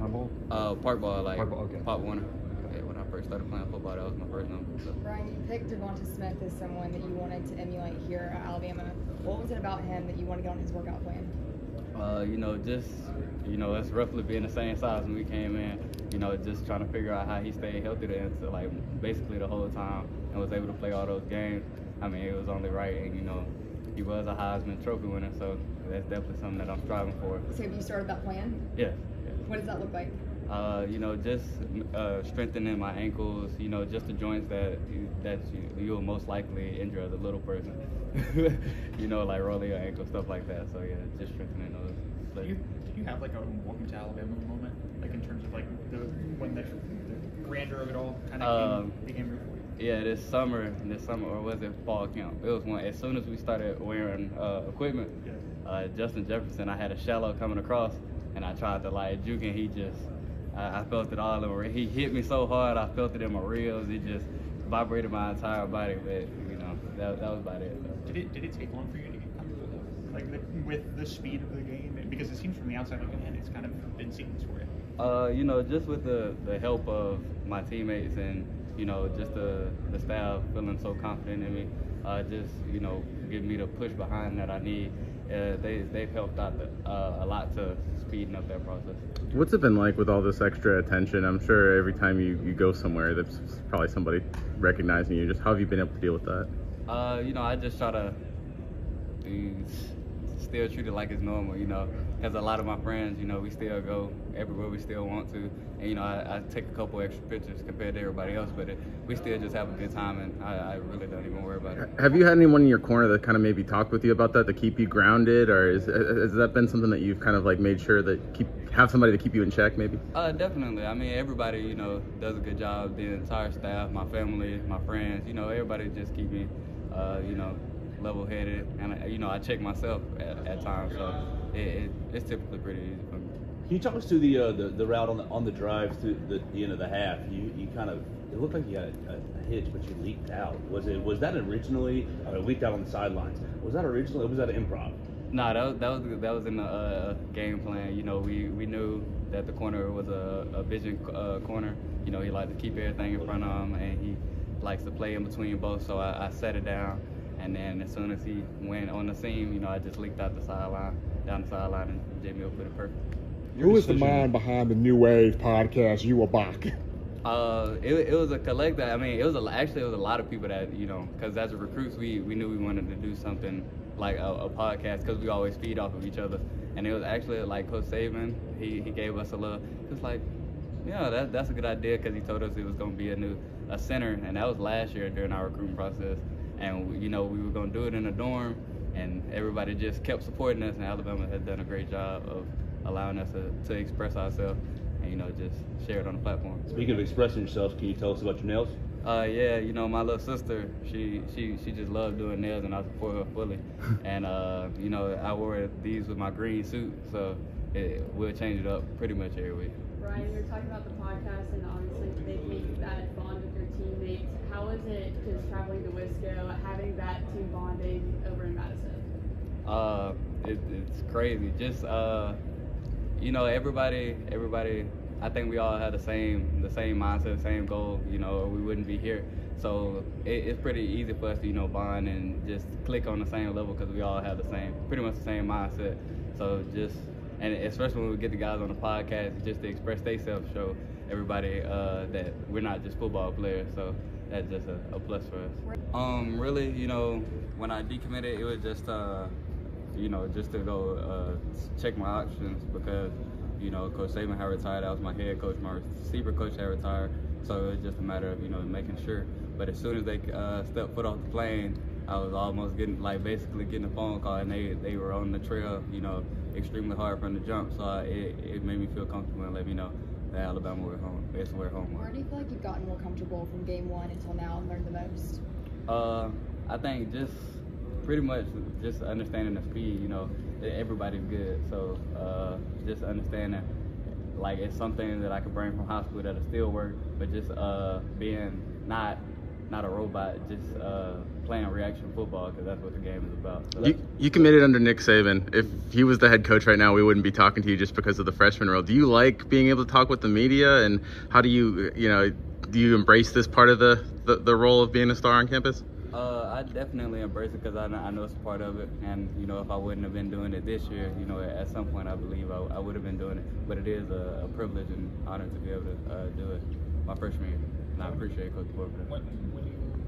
kind of ball? Park ball, like Park ball, okay. Pop Warner. Yeah, when I first started playing football, that was my first number. So. Ryan, you picked Devonta Smith as someone that you wanted to emulate here at Alabama. What was it about him that you want to get on his workout plan? Us roughly being the same size when we came in, just trying to figure out how he stayed healthy to like basically the whole time and was able to play all those games. I mean, it was only right, and he was a Heisman Trophy winner, so that's definitely something that I'm striving for. So have you started that plan? Yes. What does that look like? Just strengthening my ankles, just the joints that you'll most likely injure as a little person. Like rolling your ankle, stuff like that. So yeah, just strengthening those. Did you have like a welcome to Alabama moment, like in terms of like when the grandeur of it all kind of became real for you? Yeah, this summer, or was it fall camp? It was one. As soon as we started wearing equipment, Justin Jefferson, I had a shallow coming across, and I tried to like juke, and he just. I felt it all over. He hit me so hard, I felt it in my ribs. It just vibrated my entire body. But that was about it. So. Did it take long for you to get comfortable though? Like with the speed of the game, because it seems from the outside looking in, it's kind of been seamless for you. Just with the help of my teammates and just the staff feeling so confident in me, just giving me the push behind that I need. They've helped out a lot to speeding up that process. What's it been like with all this extra attention? I'm sure every time you go somewhere, there's probably somebody recognizing you. Just how have you been able to deal with that? I just try to still treat it like it's normal, because a lot of my friends, we still go everywhere we still want to. And, I take a couple extra pictures compared to everybody else, but we still just have a good time, and I really don't even worry about it. Have you had anyone in your corner that kind of maybe talked with you about that to keep you grounded, or has that been something that you've kind of like made sure that have somebody to keep you in check maybe? Definitely. I mean, everybody, does a good job. The entire staff, my family, my friends, everybody just keep me, level-headed, and I check myself at times, so it's typically pretty easy for me. Can you talk us through the route on the drive to the end of the half? You kind of, it looked like you had a hitch, but you leaked out. Was that originally leaked out on the sidelines? Was that originally? Or was that an improv? No, that was in the game plan. We knew that the corner was a vision corner. He liked to keep everything in front of him, and he likes to play in between both. So I set it down. And then as soon as he went on the seam, I just leaked out down the sideline, and Jamie put it perfect. Who is the mind behind the New Wave podcast, You a Bach? It was a collective. I mean, it was a lot of people that, because as a recruits, we knew we wanted to do something like a podcast, because we always feed off of each other. And it was actually like Coach Saban, he gave us a little, just like, that's a good idea, because he told us it was going to be a center, and that was last year during our recruiting process. And, we were going to do it in a dorm, and everybody just kept supporting us, and Alabama has done a great job of allowing us to express ourselves and, just share it on the platform. Speaking of expressing yourself, can you tell us about your nails? Yeah, my little sister, she just loved doing nails, and I support her fully. And, I wore these with my green suit, so we'll change it up pretty much every week. Ryan, you're talking about the podcast, and obviously making that bond with your teammates. How is it just traveling to Wisco, having that team bonding over in Madison? It's crazy. Just everybody. I think we all have the same mindset, the same goal. Or we wouldn't be here. So it's pretty easy for us to bond and just click on the same level, because we all have pretty much the same mindset. So and especially when we get the guys on the podcast, just to express themselves, show everybody that we're not just football players. So that's just a plus for us. Really, when I decommitted, it was just just to go check my options, because Coach Saban had retired. That was my head coach. My receiver coach had retired. So it was just a matter of making sure. But as soon as they stepped foot off the plane, I was almost basically getting a phone call, and they were on the trail, extremely hard from the jump. So it made me feel comfortable and let me know that Alabama is where home was. Where do you feel like you've gotten more comfortable from game one until now and learned the most? I think just pretty much just understanding the speed. Everybody's good, so just understanding it's something that I could bring from high school that'll still work, but just being not a robot, just playing reaction football, because that's what the game is about. So you committed under Nick Saban. If he was the head coach right now, we wouldn't be talking to you just because of the freshman role. Do you like being able to talk with the media, and how do you embrace this part of the role of being a star on campus? I definitely embrace it, because I know it's a part of it, and if I wouldn't have been doing it this year, at some point I believe I would have been doing it. But it is a privilege and honor to be able to do it my freshman year, and I appreciate Coach Boyd for that. When you